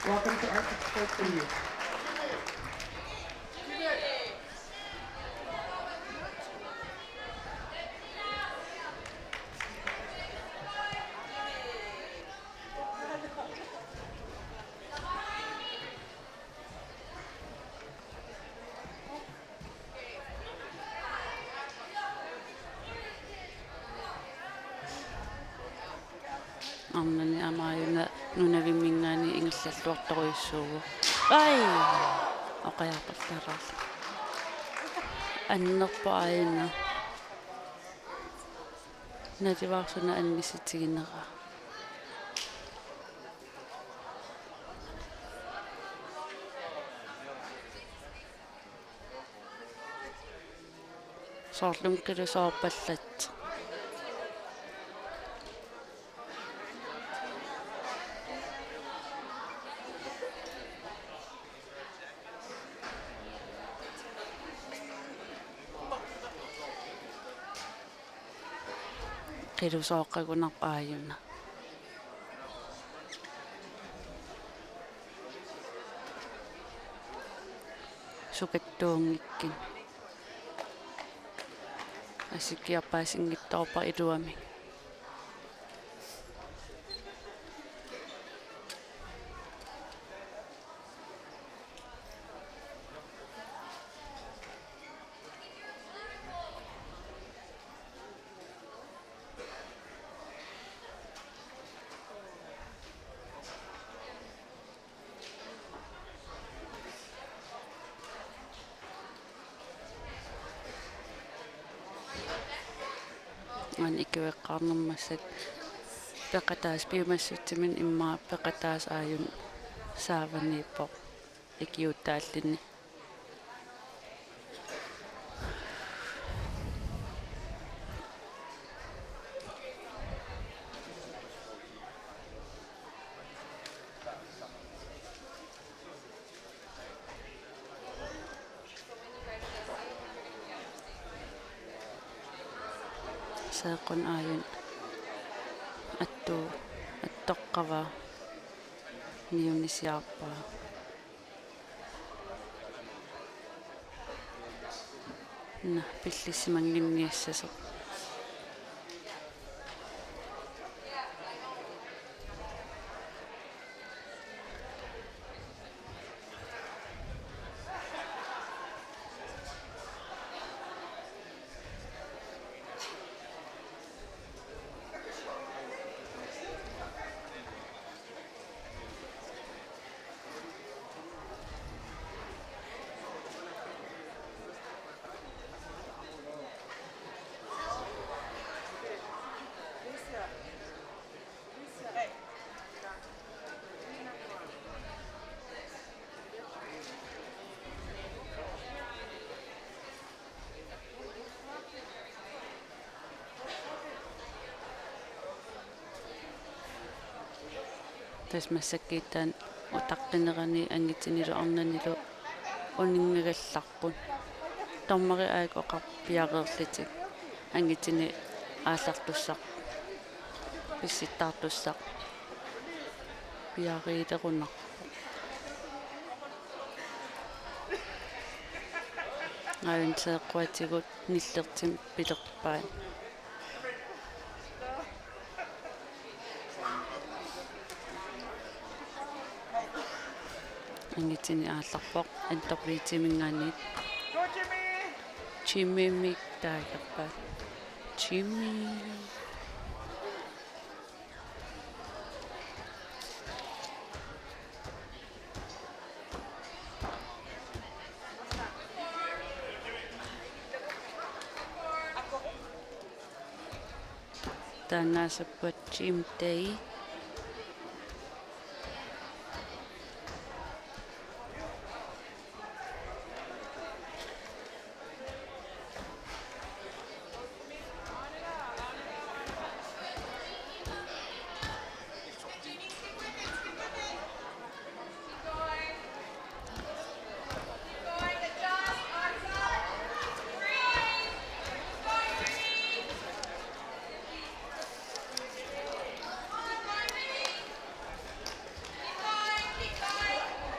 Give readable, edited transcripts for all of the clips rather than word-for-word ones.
Welcome to Arctic Sports for you. Arnani amaayuna nunavimmingaani ingillalluartoruissuugu ai oqajarparlaraarlu annerpa aayuna nativaarsuna annissitiginera soorlum qilusoorpallat qilusooqqagunarpa aayuna sukattuungikkin asikkiarpaasinngittorpa iluami an ikiveqqaarnermassat peqataas piumassutimin immaa peqataas aayun saavaniippo ikiuttaallini saaqun aayun attoqqava niunisiarpaa na pillissimanginniassaso tasmassakkiittaan utaqqinerani angitsinilu arnanilu uningngagallarpun tormari aak oqarpiareerlitik angitsini aallartussaq pissittaartussaq piariilerunar aayun seeqquatigut nillertim pilerpaan angitsini aallarpoq antorliitimingaaniit Jimmy taagerpaat Jimmy taannaasappat Jim Day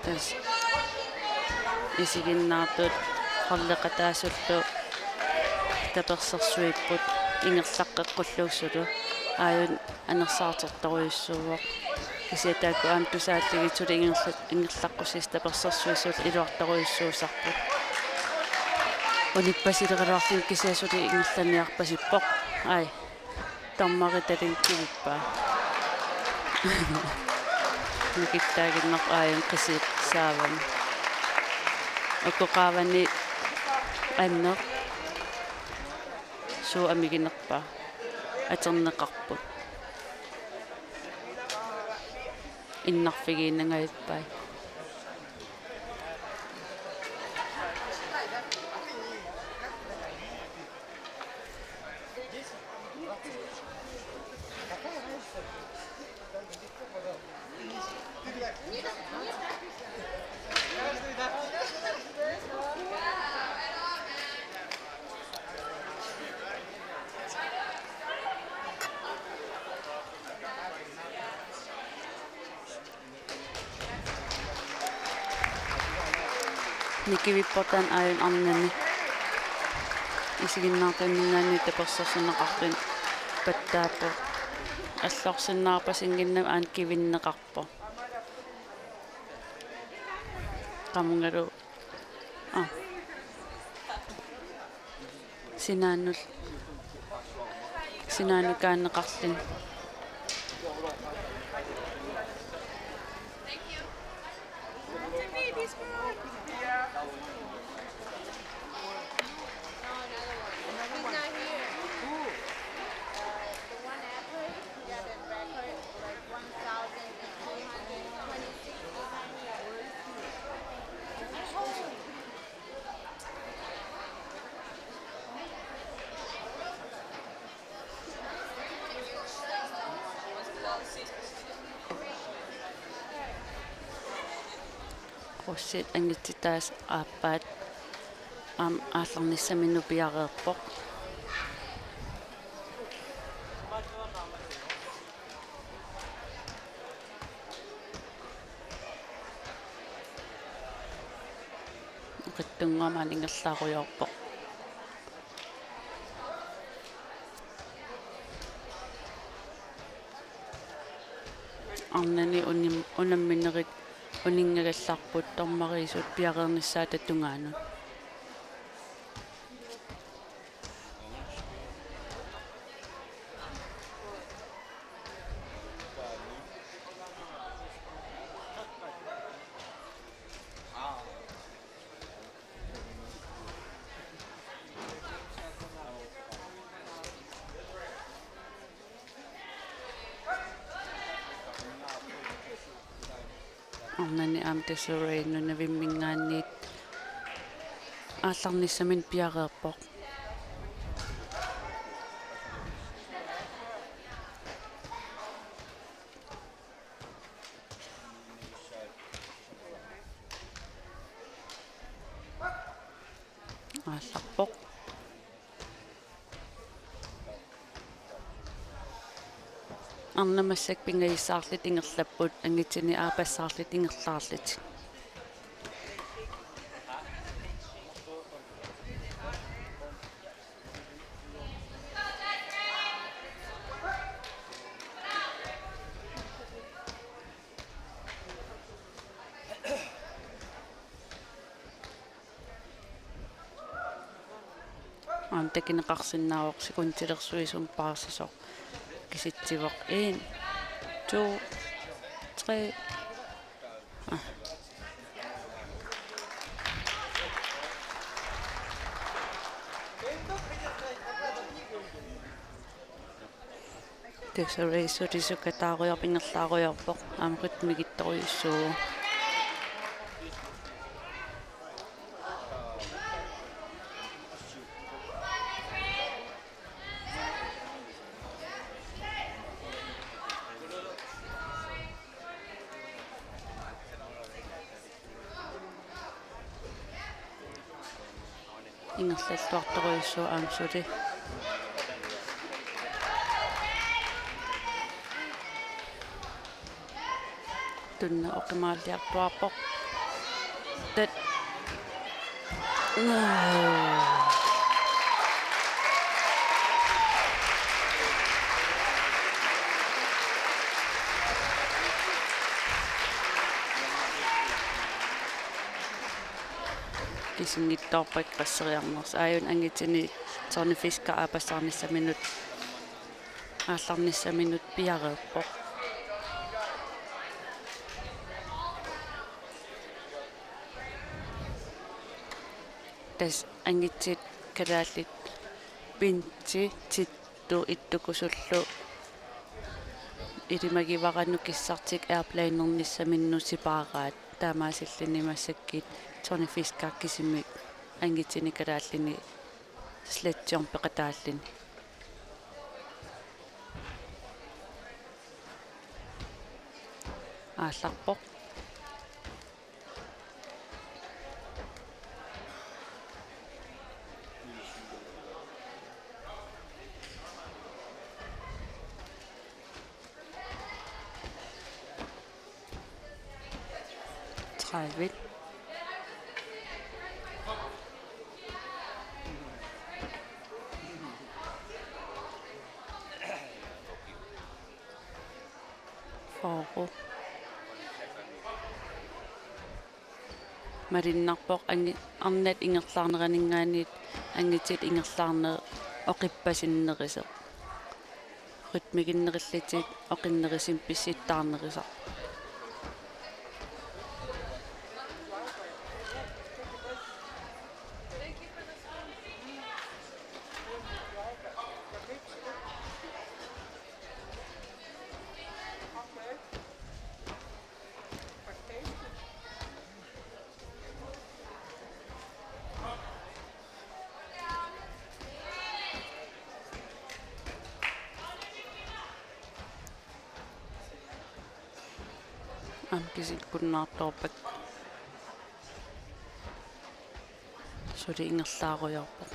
тас исигиннаартут қарлеқатаасуллу таперсерсуиппут ингерлаққеққуллууссулу ааюн анерсаартэрторуйуссууоқ кисиатаакку аам тусааллигитсули ингерлаққусис таперсерсуисул илуарторуйуссуусарпут униппасилеқалуарлин кисиасули ингерланиарпасиппоқ ай таммари талинкивиппаа никиттаагиннақ ааюн қисиит саавам оккоқаавани аннеқ суу амигинерпаа атернеқарпут иннарфигииннагайиппай никивиппортан ааюн арнани исигиннаартуннингаани таперсерсинеқартун паттааппо аллорсиннаарпасингиннам аан кивиннеқарпо qamngalu sinaannu kaanneqarlin qussit angitsitaas aappaat aallarnissaminu piareerpoq qittungamaan ingerlaaruyorpoq arnani unamminerit uningagallarput tormariisut piareernissaa tattungaanut arnani aamtassureinu navimmingaanniit aallarnissamin piareerpoq aallarpoq арнамассак пингаиссаарлит ингерлаппут ангитсини аапассаарлит ингерлаарлит такинеқарсиннаавоқ секунтилерсуисум паарсасоқ киситсивоқ 1 2 3 тэсэрисутисукатааруйорпингерлааруйорпоқ аамрит мигитторуйуссуу ингерллуарторуйуссуу аамсули тунна оқимааллиартуарпоқ tat кисингиттоорпаккассериарнерс ааюн ангитини торнифиска аапассаарниссаминут аалларниссаминут пиареерпоқ тас ангитсит калааллит пинти титту иттукусуллу илимагиварану киссартик airplane-нерниссаминну сипаараат таамаасиллини массаккит торнифискааккисимик ангитсини калааллини слетсиорн пеқатааллини аалларпоқ trævigt forår marinnerpoq arnat ingerlaarneraningaanit angitit ingerlaarne oqippasinnerisaq ritmiginnerillitit oqinnerisim pissittaarnerisaq амкисит куннаартоорпак сули ингерлааруйорпоq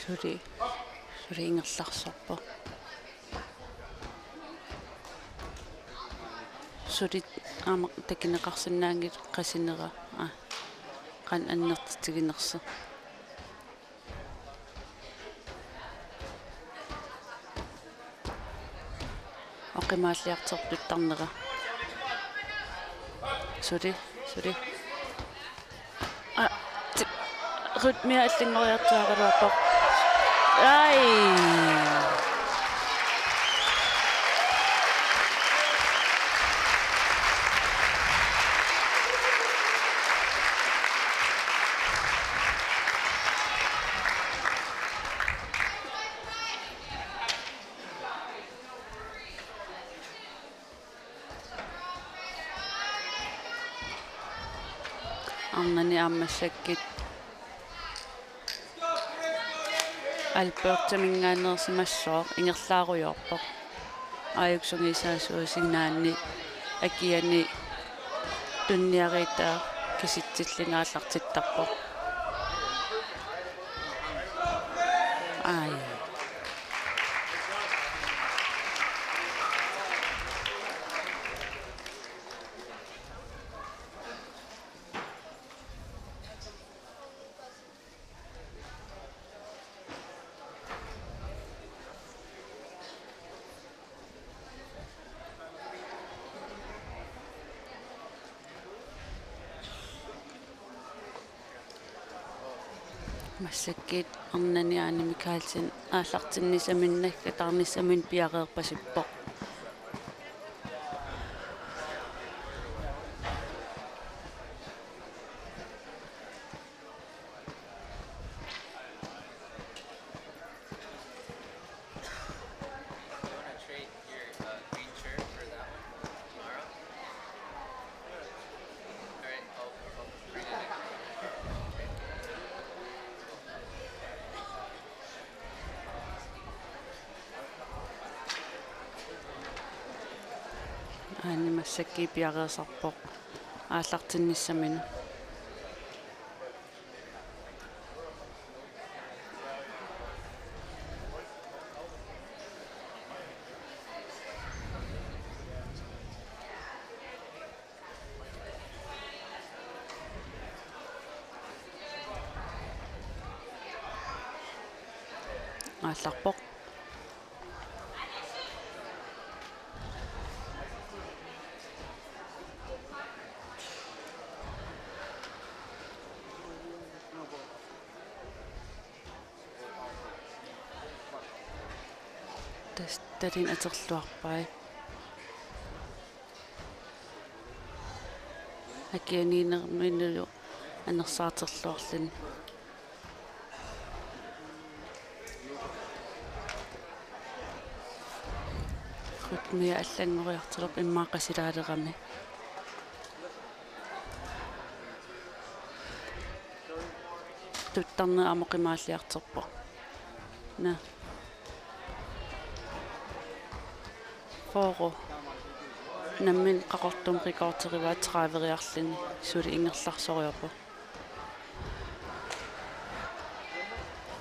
сули ингерларсорпо сули аама такинеқарсинаангит қасинера қан аннертитигинерса оқимааллиартертуттарнера сули ритмиа аллингориартуагалуаппоқ ай арнани аамассаккит албертамингаанерсимассоо ингерлааруйорпоq аюксунгисаасуусигнаанни акиани тунниариитаа киситсиллингааллартиттарпоq ай массаккит арнани Микаэлсин ааллартиннисаминнакка тарнissamin пиареерпасиппоq аани массакки пиареерсарпоq ааллартинниссамина аалларпоq талин атерлуарпай акианинерминну анерсаатерлуарлин хутмиа аллангориартилерп иммааққасилаалерами туттарне амоқимааллиартерпо на форо наммин қақортум рекордериваа травериарлини сули ингерларсориорпо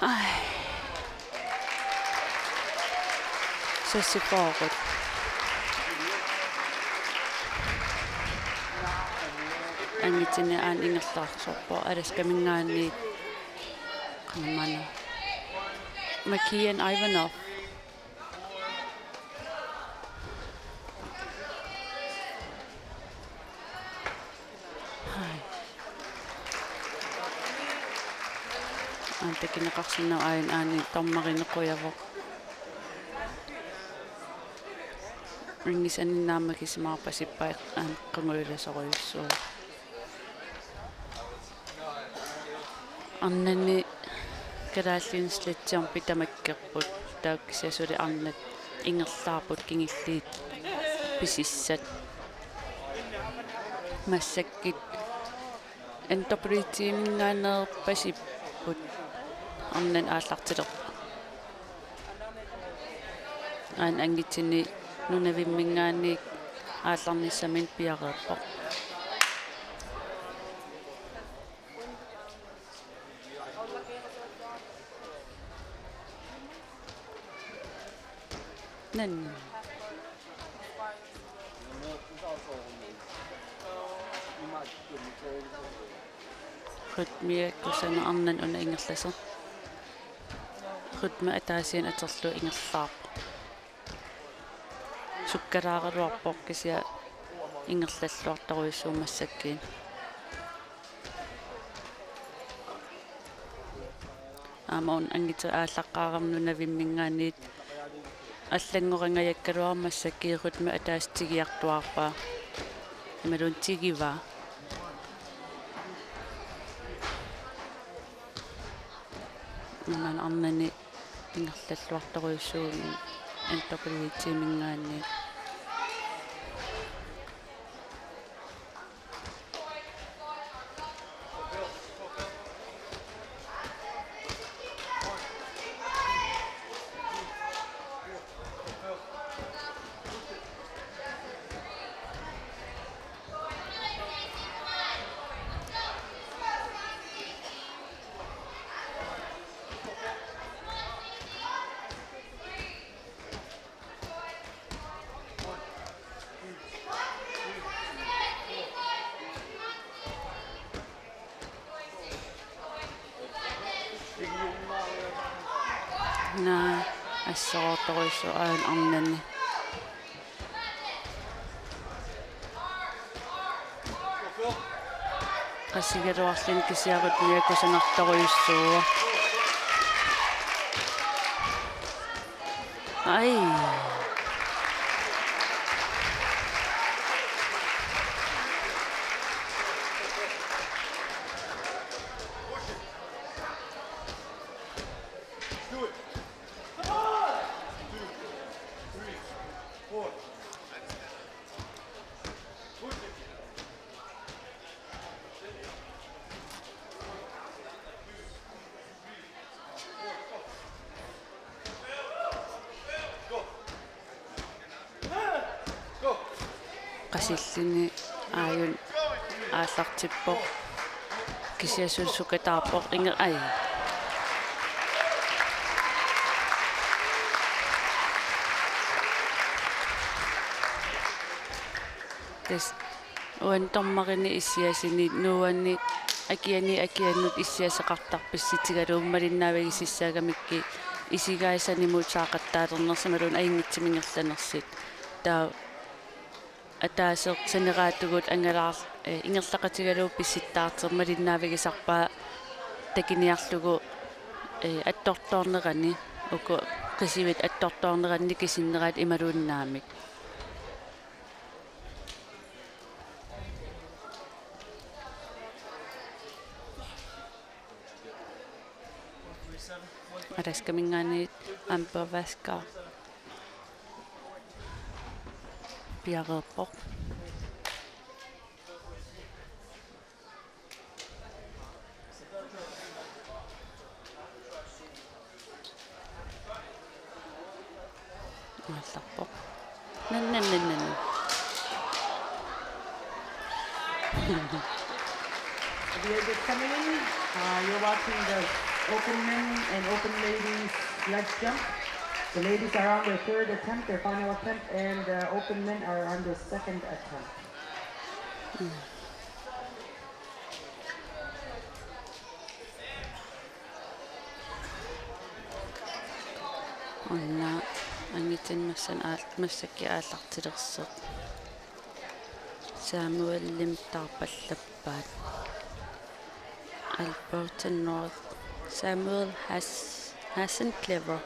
ай сесипорот ангитсини аан ингерларсорпо аласкамингаани qamana Makian Ivanov антекинеқарсинаа аани таммаринеқуяво рингис аниннаамакисимаарпасиппай аан қангуиласориуссуу аннани калааллинслатсиарпи тамаккерпут тааккисасули арнат ингерлаарпут кингиллиит писиссат массаккит энтерпритиимингаанерпасиппут арнан ааллартилерпа аан ангитсини нунавиммингаанник аалларниссамин пиареерпо нэн хутмиа кусана арнан уна ингерласер хутма атаасиан атерлу ингерлаарпо суккалааралуарпоқ кися ингерлаллуартаруйссуумассаккиин амаун ангиту ааллаққаарамнуна виммингаанниит аллангорангаяккалуармассаккиирутма атаастигиартуарпаа ималун тигива нан арнани ингерлаллуартаруйссуун энтерпритиимингаанни на ассоорторуйссу аан арнани qasigaluarlin kisiarut miakusanartoruissuua ai qasillini aayun aallartippoq kisiasulsukataarpoq inger ai tes uan tommarini issiasini nuanni akiannut issiaseqartarpissitigaluummalinnaavagisissaagamikki isigaisanimuut saaqattaalernersimalun aingitsiminerlanersit taa атаасеқ санераатугут ангалаар ингерлақатигалуу писситтаартермалиннаавигисарпаа такиниарлугу атторторнерани уку қисивит атторторнеранни кисиннераат ималууннаамик араскамингаани ампаваска пиарерпоқ алларпоқ наннаннаннан You're coming in. You're watching the open men and open ladies ledge jump. The ladies are on their third attempt, their final attempt, and the open men are on their second attempt. Anna angiten massakki aallartilerseq Samuel tarpallappaat Alberta North Samuel hasn't clever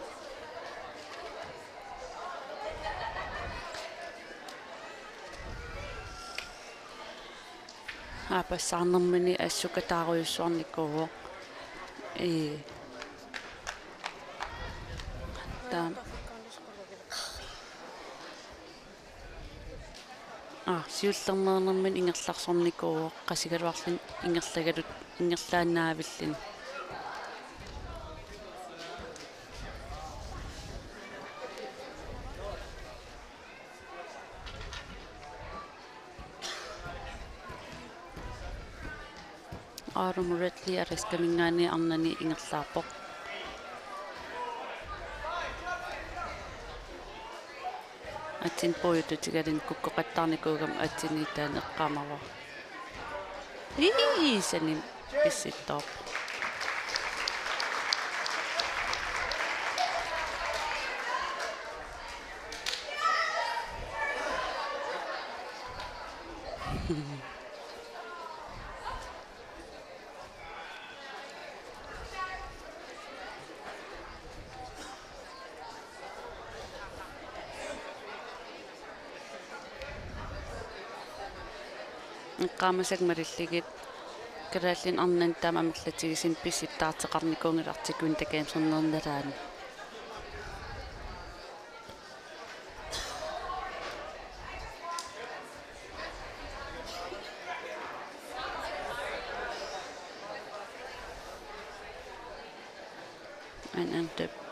Apassarnermini assukataaruissuarnikuuo taam siullernernermin ingerlarsornikuuo qasigaluarlin ingerlagalut ingerlaannaavillin Armoredly araskamingaani arnani ingerlaarpoq atsin poyututigalin kukkoqattarnikuugam atsini taaneqqaamava sanin pissittoorp qaamasak marilligit karaallin arnan taamamillatigisin pissittaarteqarnikuungilartikun takaamsernernalaan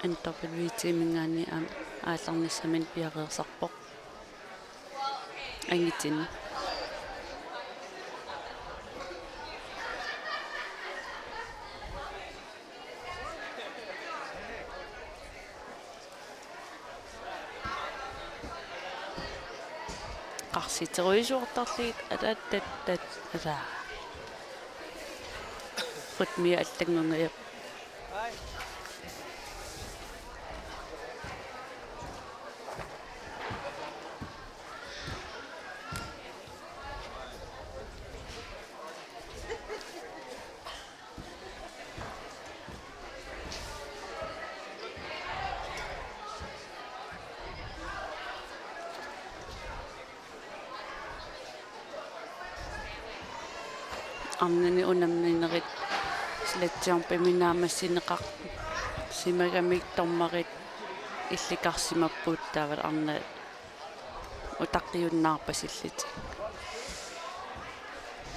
antopilviitimingaani aallarnissamin piareersarpoq angitin qarsiteruisuortarligit atattat ala futmia allangungayap arnani unamninerit slattiarpiminaamassineqaq simagamik tormarit illikarsimappuuttaavat arna utaqqiunnaarpasillit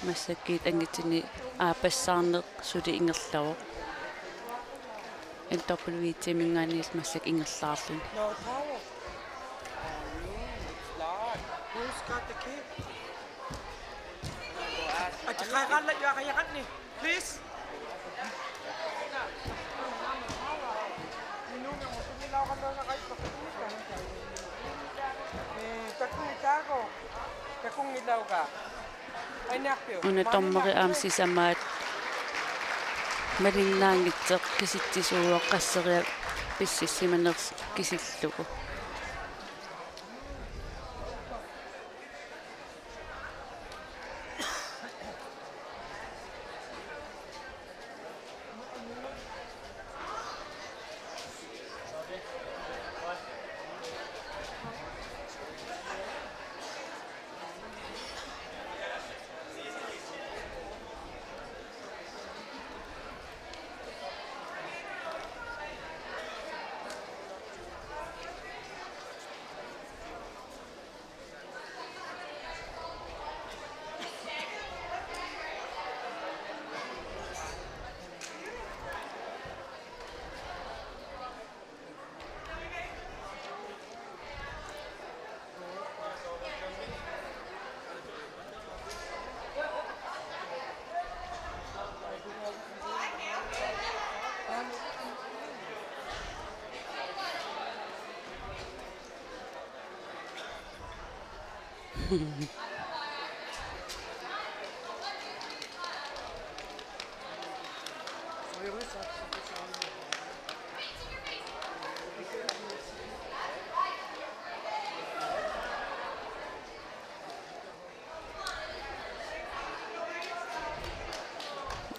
massakkiit angitini aapassaarneq suli ingerlavu entopulviitimingaaniil massak ingerlaarlun No towel. Lord. who's got the key? At saka kayakan ni. Please. Minungan mo, tumilaw ka na kahit makatuloy ka. Takong nilaw ko. Takong nilaw ka. Ay nakpyo. Una tommari aamsisamaat малиннаангитсеқ киситсисууа qasseriа писсиссиманерс кисиллугу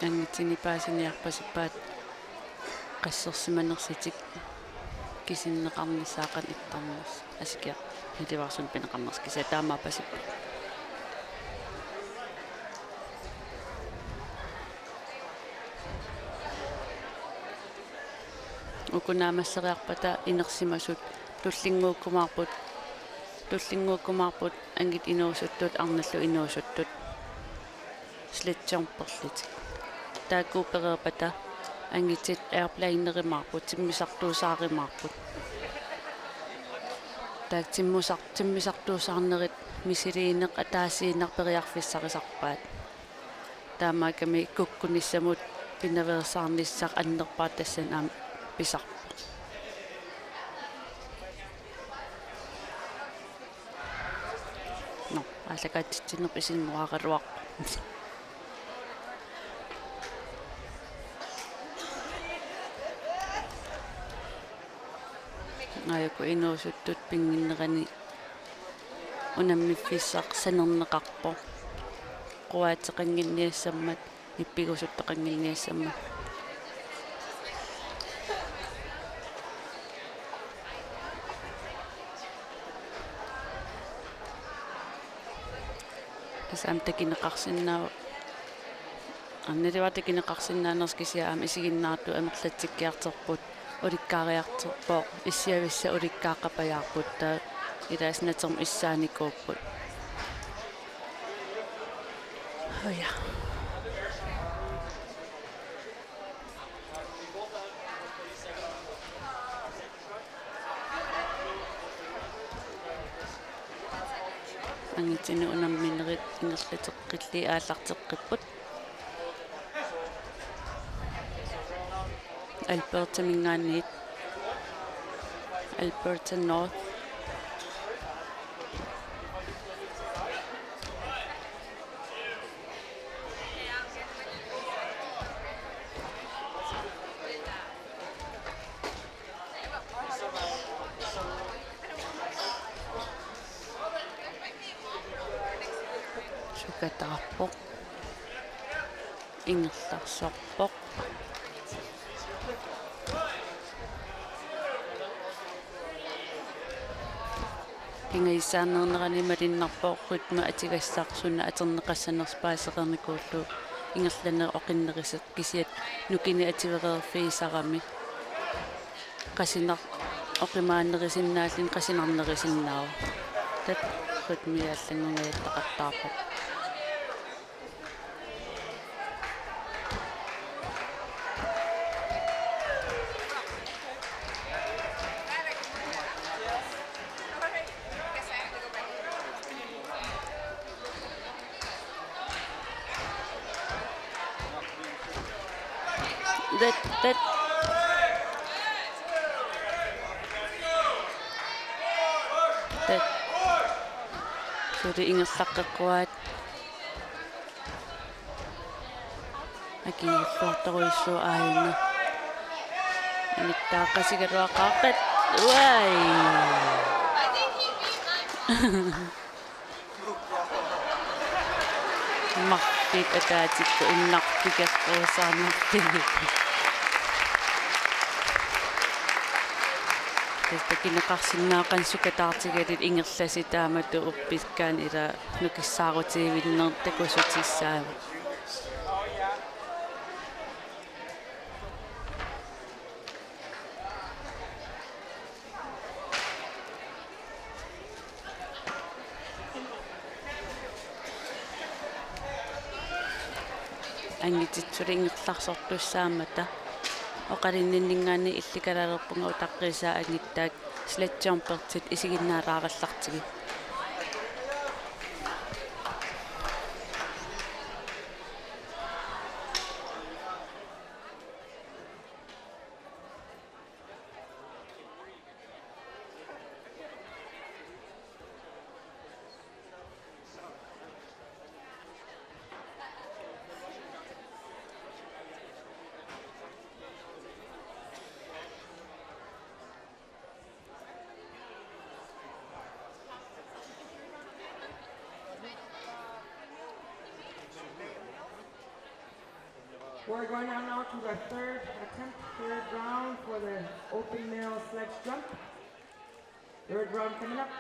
ангитсини паасиниарпасиппаат qassерсиманерситик кисиннеқарнissaaqan иттарнерс асикиа хиливарсун пинеқарнерс кися таамаапасиппа укунаамассериарпата инерсимасут туллингууккумаарпут ангит инуусуттут арналлу инуусуттут слитсерперлитик тааккууперерпата ангитсит airplane-неримаарпут тиммисартуусааримаарпут таак тиммисартуусаарнерит мисилиинеқ атаасииннарпериарфиссарисарпаат таамааками куккуниссамут пинаверсаарниссақ аннерпаат тассан аам писарпа но алакаатсиннер писиннуаралуарпа аюку инуусуттут пингиннерани унаммиффиссақ санернеқарпо қуаатеқангинниассаммат иппигусуттеқангинниассаммат тасаам такинеқарсинаава анналиватакинеқарсинаанерс кисиаам исигиннаарту амерлатсиккиартерпут уликкаариартерпоо иссиависса уликкааққапаяарпут таа илааснатерм иссааникууппут оя ангитсину унамминерит ингерлатеққилли ааллартеққиппут Alberta mingaanit Alberta North sukataarpoq ingerlarsorpoq кингаиссаарнернерани малиннарпооққутма атигассаарсуна атернеқассанерспаасеқарникууллу ингерланер оқиннерисеқ кисиат нукини ативерерфиисарами қасинар оқимааннерисиннааллин қасинарнерисиннаава тат хутмиаллангунгаяллақартаарпоқ That. Suri ingerlaqeqquat akingulluartoruissuu aayunga anittaaqasigaruaqaaqat uai martit ataatikku innartikerruusaarnertigi takinneqarsinnaaqansukataartigalit ingerlasi taamatu uppikkaan ila nukissaarutigvinnertakusutissaamu angititsulingerlarsortussaamata oqalinninningaani illikalalерпунга утаққиsaa ангиттаак sledjumpertit isiginnaalaarallartigi We're going on now to the third round for the open male sledge jump. Third round coming up.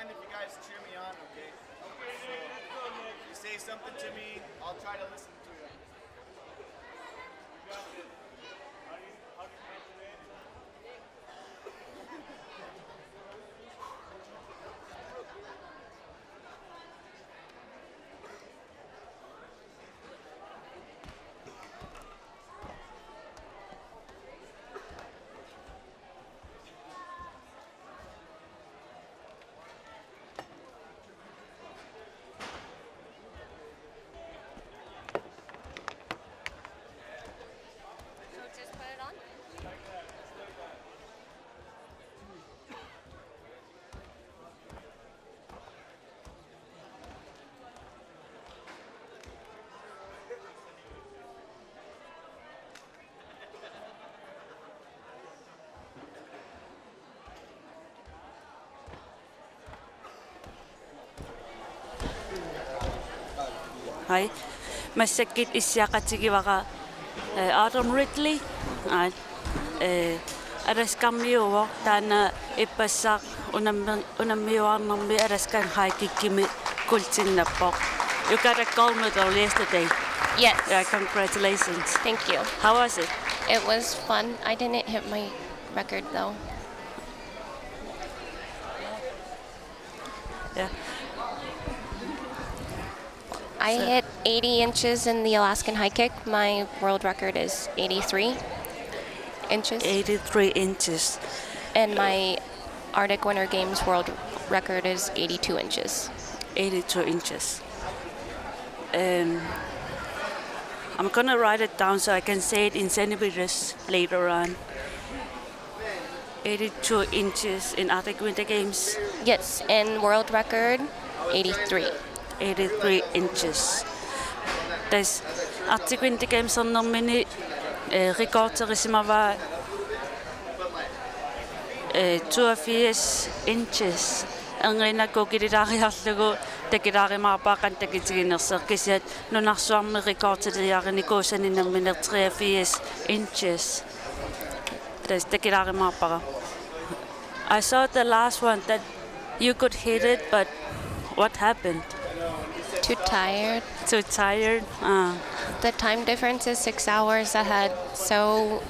if you guys cheer me on, okay? So, if you say something to me, I'll try to listen to you. So just put it on? Hai. Massakit issiaqatigivaqa Adam Ridley. Ai. Araskammiuvo taana ippassaq unammiuarnermi araskan haikikkimi kultinnappoq. You got a gold medal yesterday. Yes. Yeah, congratulations. Thank you. How was it? It was fun. I didn't hit my record though. Yeah. I hit 80 inches in the Alaskan high kick. My world record is 83 inches. 83 inches. And my Arctic Winter Games world record is 82 inches. 82 inches. I'm gonna write it down so I can say it in centimeters later on. 82 inches in Arctic Winter Games. Yes, and world record 83. 83 inches. Tässä Arctic Winter Games on nomini rekordterissimava 82 inches. Angrinako kididariarlugu takidarimaapaqan takitiginerserkisiat nunarsuarmi rekordtiliarinikuusaninnerminer 83 inches. Tässä takidarimaapara. I saw the last one that you could hit it, but what happened? Too tired. Too tired? The time difference is 6 hours ahead, so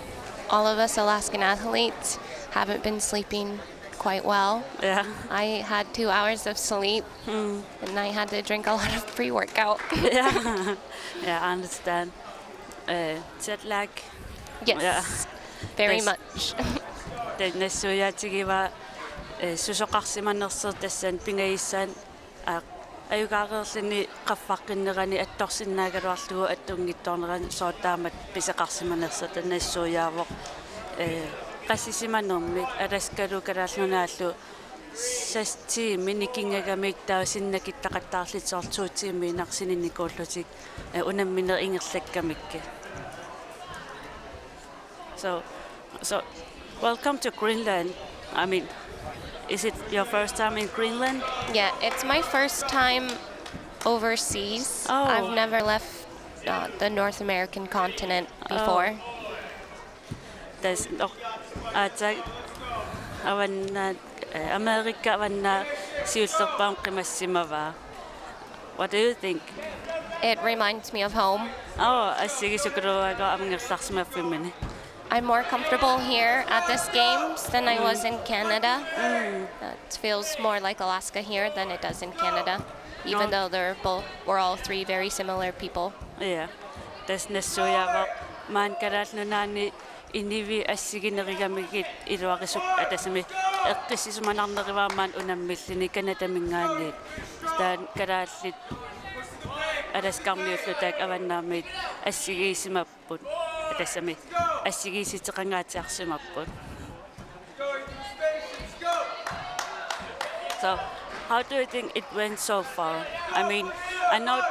all of us Alaskan athletes haven't been sleeping quite well. Yeah. I had 2 hours of sleep, and I had to drink a lot of pre-workout. Yeah. Yeah, I understand. Jet lag. Yes, Yeah. very There's- much. Nessujaatigiva susoqarsimanerser tassan pingaissan аюгаарерлини qaffaqinnerani attorsinnaagaluarlugu attuнгittornerani sootaamat piseqarsimanersa tanassuujaavoq qassisimanermit alaskalu kalaalnunaallu sasti minikingagamiittao sinnakittaqattaarlitsoortuutiimi inarsininikuullutik unamminer ingerlakkamikki. So welcome to Greenland. I mean, is it your first time in Greenland? Yeah, it's my first time overseas. Oh. I've never left the North American continent before. There's no avanna America avanna siullerpaam qimassimava. What do you think? It reminds me of home. Oh, assigisukruaga amngerlarsimaffimini. I'm more comfortable here at this games than I was in Canada. It feels more like Alaska here than it does in Canada, even though we're all three very similar people. Yeah. There's nessujaava maan kalaalnunaani inivi assiginerigamigit iluarisuk atasami eqqissisumanarnerivaamaan unammillini kanatamingaaniit staan kalaallit alaskarmiullutaak avannaamit assigiisimapput atasami assigiisiteqangaatiarsimapput. So how do you think it went so far? I mean, I know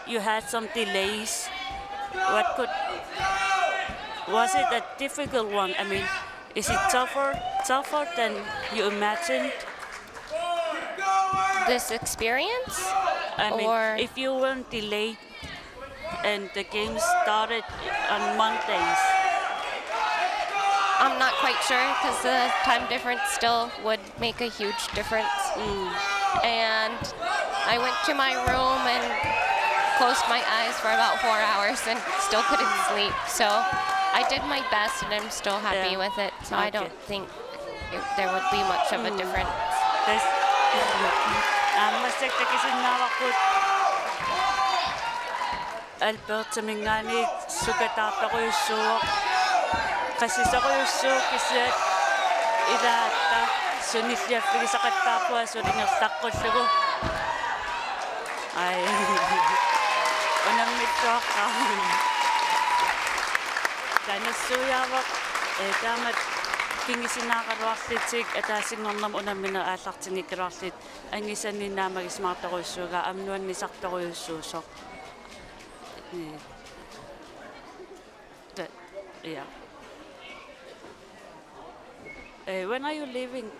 you had some delays. Was it a difficult one? I mean, is it tougher than you imagined? This experience? I mean, Or- if you weren't delayed and the game started on Mondays. I'm not quite sure because the time difference still would make a huge difference. And I went to my room and closed my eyes for about 4 hours and still couldn't sleep. So I did my best and I'm still happy Yeah. with it. So I Okay. don't think there would be much of a difference. Tässä ammassakin naavakut Albertamingaani sukataartoruissuuq qassisoruissuuq kisiat ilaatta sunilliaffigisaqattaarpua sulingertaqqullugu ai unammittuaqqaa tanassuuyaavaq taamat kingisinaaqaruarlitik ataasinngornam unammina aallartingikkaluarlit angisanninnaamagismaartoruissuuga amnuannisartoruissuusoq yeah. When are you leaving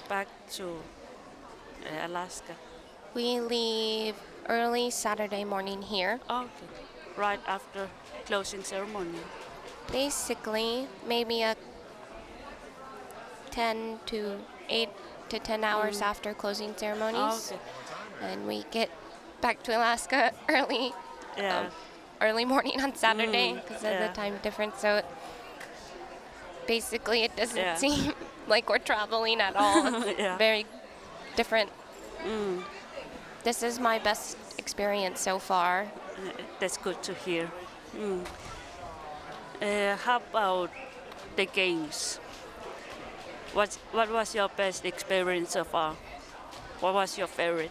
back to Alaska? We leave early Saturday morning here. Oh, okay. Right after closing ceremony. Basically, maybe a 8 to 10 hours after closing ceremonies. Oh, okay. And we get back to Alaska early Yeah. early morning on Saturday because of yeah. the time difference. So basically, it doesn't Yeah. seem like we're traveling at all. It's Yeah. very different. This is my best experience so far. That's good to hear. How about the games? What was your best experience so far? What was your favorite?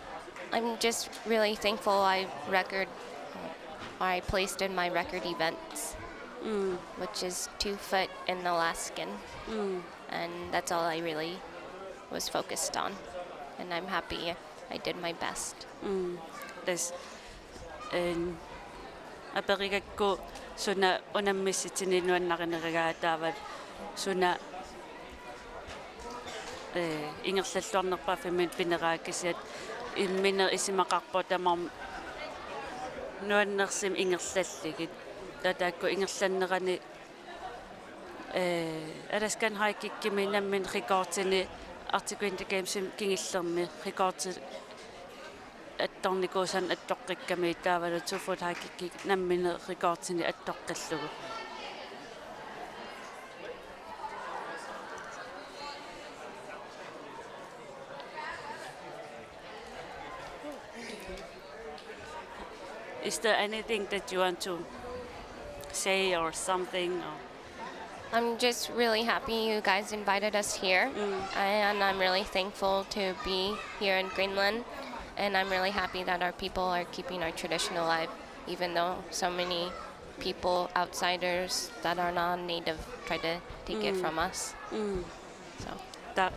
I'm just really thankful I placed in my record events, which is 2 foot and Alaskan. And that's all I really was focused on. And I'm happy I did my best. There's aperigakku suna unammissitinninuannaqinerigaataavat suna ingerlalluarnerpafimit pineraakisiat imminer isimaqarpo tamam nuannersim ingerlalligit tataakku ingerlannerani Alaskan haikikkimi nammin rekortini Arctic Gamesim kingillermi rekortil attornikuusan attoqqikkami taavalu tufut haikikki nammine rekortini attoqqillugu Is there anything that you want to say or something? Or? I'm just really happy you guys invited us here. And I'm really thankful to be here in Greenland. And I'm really happy that our people are keeping our tradition alive, even though so many people, outsiders that are non-native, try to take it from us. So Ta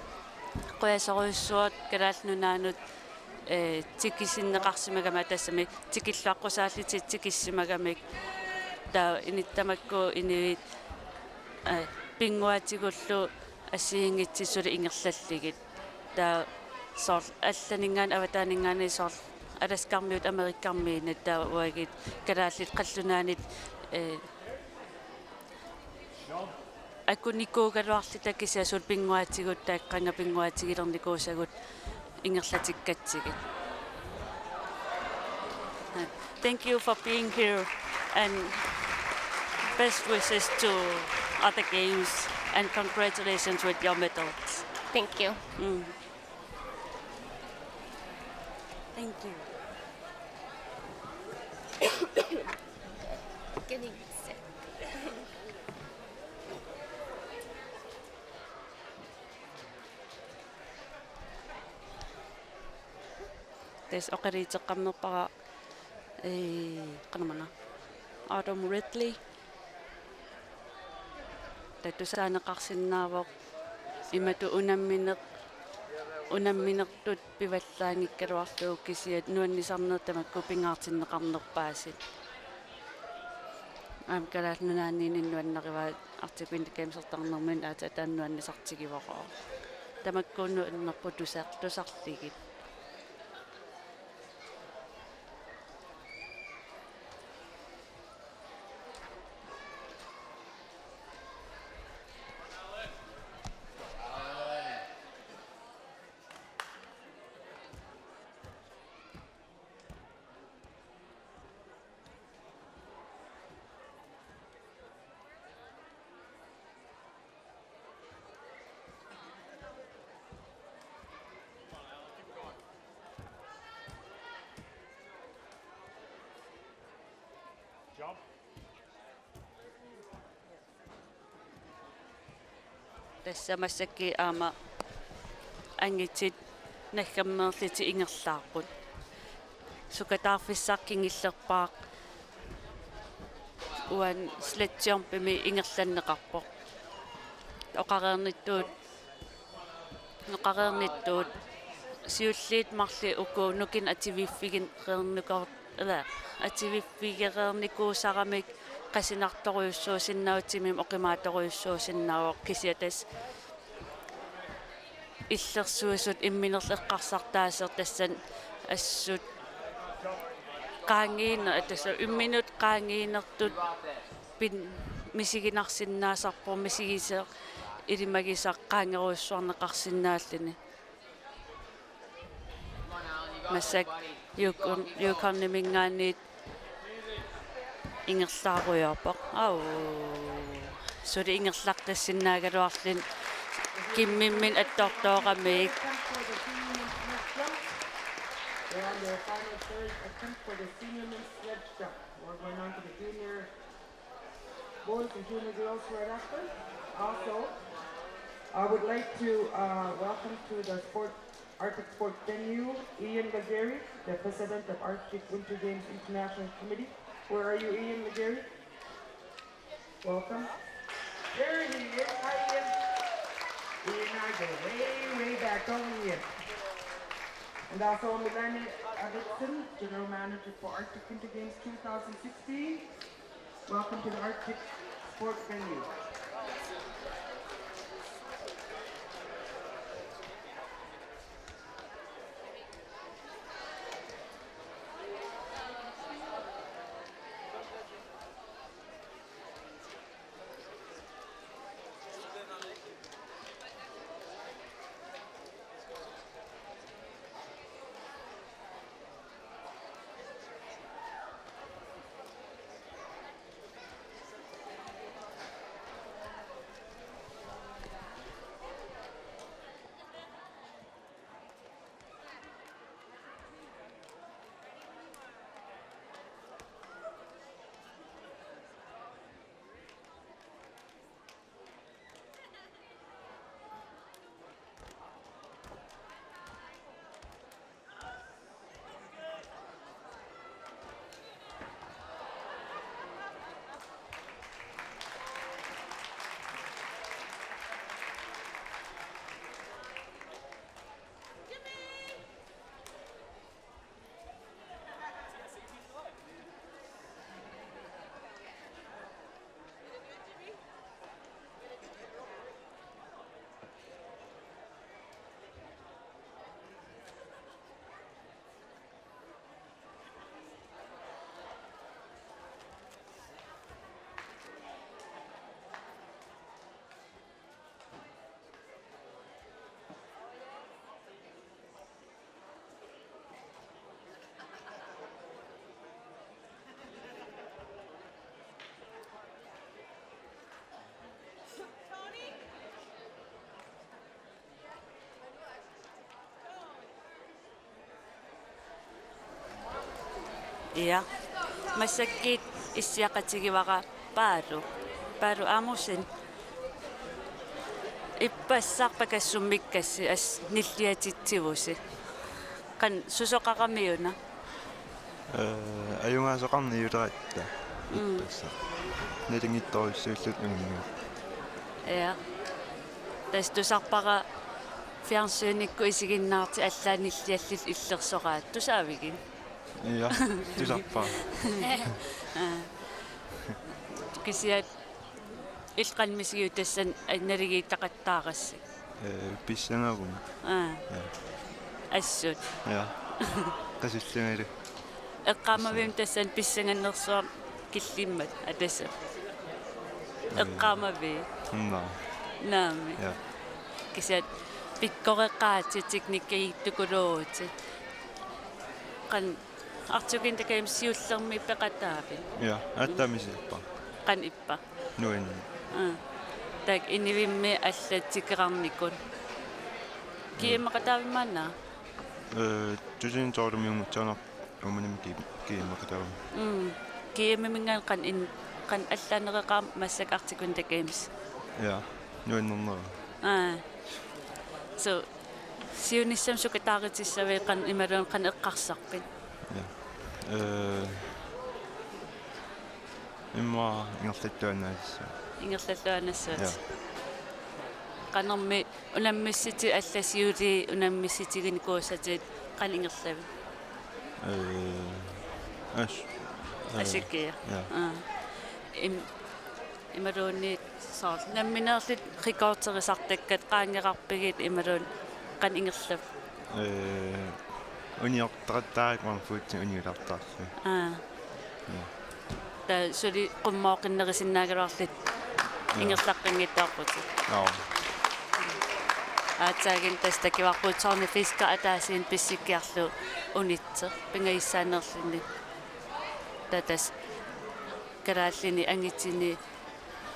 qoyasoruissuat kalaalnunaanut tikisinneqarsimagama tassami tikilluaqqusaallitit tikissimagamek ta inittamakku inuit pinguatigullu assiingitsissuli ingerlalligit ta sor allaningaan avataaningaani sor alaskarmiut amerikkarmiinat ta uagit kalaallit qallunaanit akkunikuugaluarlitakisiasul pinguatigut taaqqanga pinguatigilernikussagut ingerlatikkatigit. Thank you for being here and best wishes to other games and congratulations with your medals. thank you. Thank you. Getting sick. There's oqariiteqqarnerpara qanamana Autumn Ridley tatusaaneqarsinnaavoq imatu unamminertut pivallaangikkaluarluuk kisiat nuannisarnertamakku pingaartinneqarnerpaasit am kalaalnunaanniinnuannarivaat Arctic Gamesertarnermin aata taannuannisartigivoqoo tamakkuunnu innerpu tusarligit tässä masakki ama angitit nagkammerliti ingerlaaqut sukataarfissaakkingillerpaaq uan sletjorpimi ingerlanneqarpoq oqareernittuut siulliit marli ukuunukin ativiffigin qeernukor ativiffigеерникуусарамик qasinartoriussuusinnautsimim oqimaatoриуссуусиннаавоq kisiatas иллерсуисут имминерлеққарсартаасер тассан ассут qaangiina atassa 1 minut qaangiinertut pin misigинарсиннаасарпор мисигисеэ илимагисаа qaangeruussuarneqarsinnaallini масак юкарнимингаанниит ингерлааруйарпоq ау сули ингерлартассиннаагалуарлин киммиммин аттортооqamik They're on their final third attempt for the senior men's sledge jump. We're going on to the junior boys and junior girls right after. Also, I would like to welcome to the Arctic Sport venue Ian Gageri, the president of Arctic Winter Games International Committee. Where are you, Ian Gageri? Welcome. There he is. Hi, Ian. Ian and I go way back, don't we, Ian? And also Melanie Aditson, General Manager for Arctic Winter Games 2016. Welcome to the Arctic Sport venue. Ja, masakit issiaqatigivaqa paalu aamusin ippassarpakassummikkassi as nilliatitsivusi qan susoqaqamiuna ajungaasoqarniuleratta ipпassa nalingittorissuullut unnu ja tastusarpaqa fiarsuunikku isiginnaarti allaanilliallil illersoqaat tusaavigin ja tusarpaa kisiat ilqanmisigiu tassan annaligiittaqattaaqassi pissangarum assut ja qasillumilu eqqaamavim tassan pissangannersuar killimmat atassa eqqaamavi naami ja kisiat pikkoreqqaatitik nikkiittukuluuti qan artukin takaim siullermi peqataavi ja attamisippa qan ippa nuin tak inivimmi allattikerarnikun kiimaqataavimmaana tusin toormiumutsaanaq umanim kiimaqataavim kiimimingaan qan allaanereqaam massaqartikun takaim ja nuinnerner So siunissam sukitaaritissavee qan imaluun qan eqqarsarpin. Imma ingertattuannaassa. Ingerlalluanassut. Qanermi unammissiti allasiuli unammissitigin kuusatit qan ingerlavi. Ash. Asikkia. Ja. Imaluunni saar namminerlit rikorterisartakkat qaangerarpigit imaluun qan ingerlav. Uniortarattaaqwan fuutsi uniulartarsi. Ta suli qummooqinnerisinnaagararlit ingerlaqqingittaarput. Aatsaagin tästä kivarpuutsaarni fiska ataasiin pissikkiarlu unitser pingaissaanerlini tatas karaallini angitsini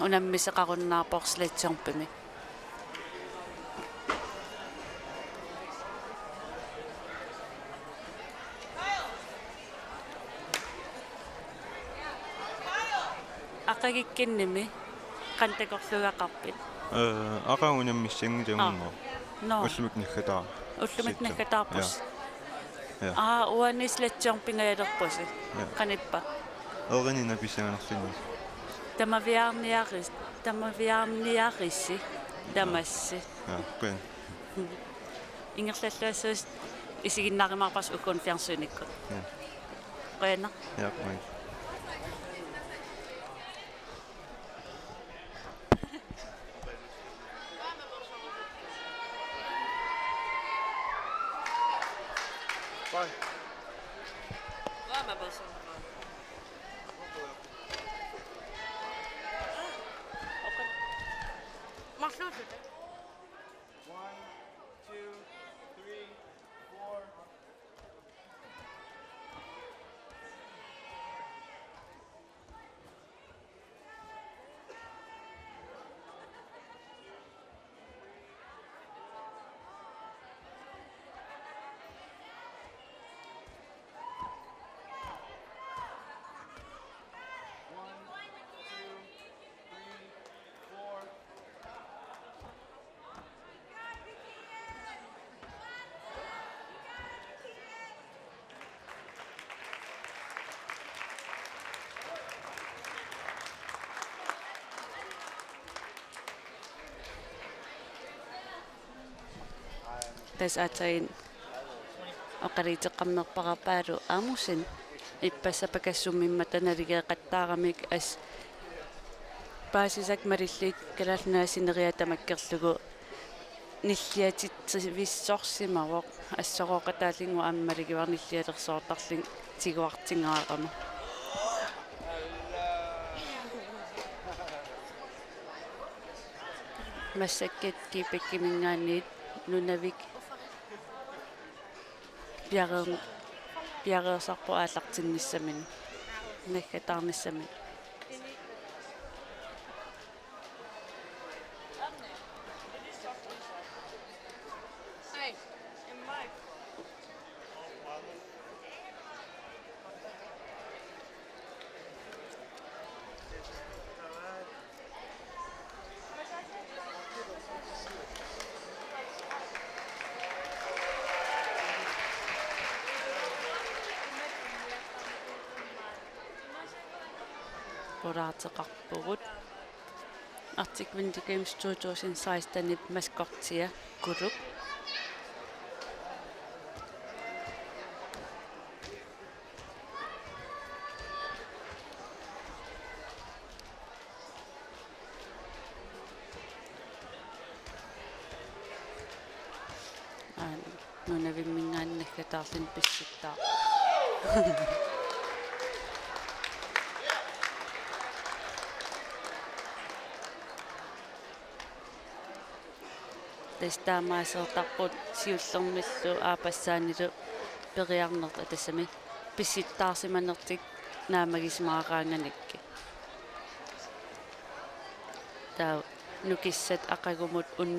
unammiseqarunnaarporslatsiorpimi. Aqagikkinnimi qantakorlugaqarpit. Aqaunammissangutammo. No. Usluk nikhataa. Ullumit nakataapus. Ja. Uanislatsorpingayalerpusi. Qanippa. Oranina pissangarlini. Tamaviarniarissi damassi. Ja, quen. Ingerlalluassuus isiginnaarimaarpas ukonfiarsuunikku. Ja. Qeena. Ja, quen. Tas atsain oqariteqqammerparapaalu aamusin ippassapakassummimatanaligeeqattaaramik as paasisak marilliit kalaalnaasineriatamakkerlugu nilliatitvissorsimavoq assoroqataallingu ammaligivarnillialersoortarling tiguartingaaqama. Massakket kiipakkimingaanniit nunavik piareersarpu aallartinnissamin naggataarnissamin. Puraatseqarpugut Arctic Winter Games 2016 maskortia kuluk nunavimmingaannaggatаарlin pissittaa Testaamaasertarput siullermillu aapassaanilu periarnerta tassami pissittaarsimanertik naamagismaaraanganikki taa nukissat aqagumut unnum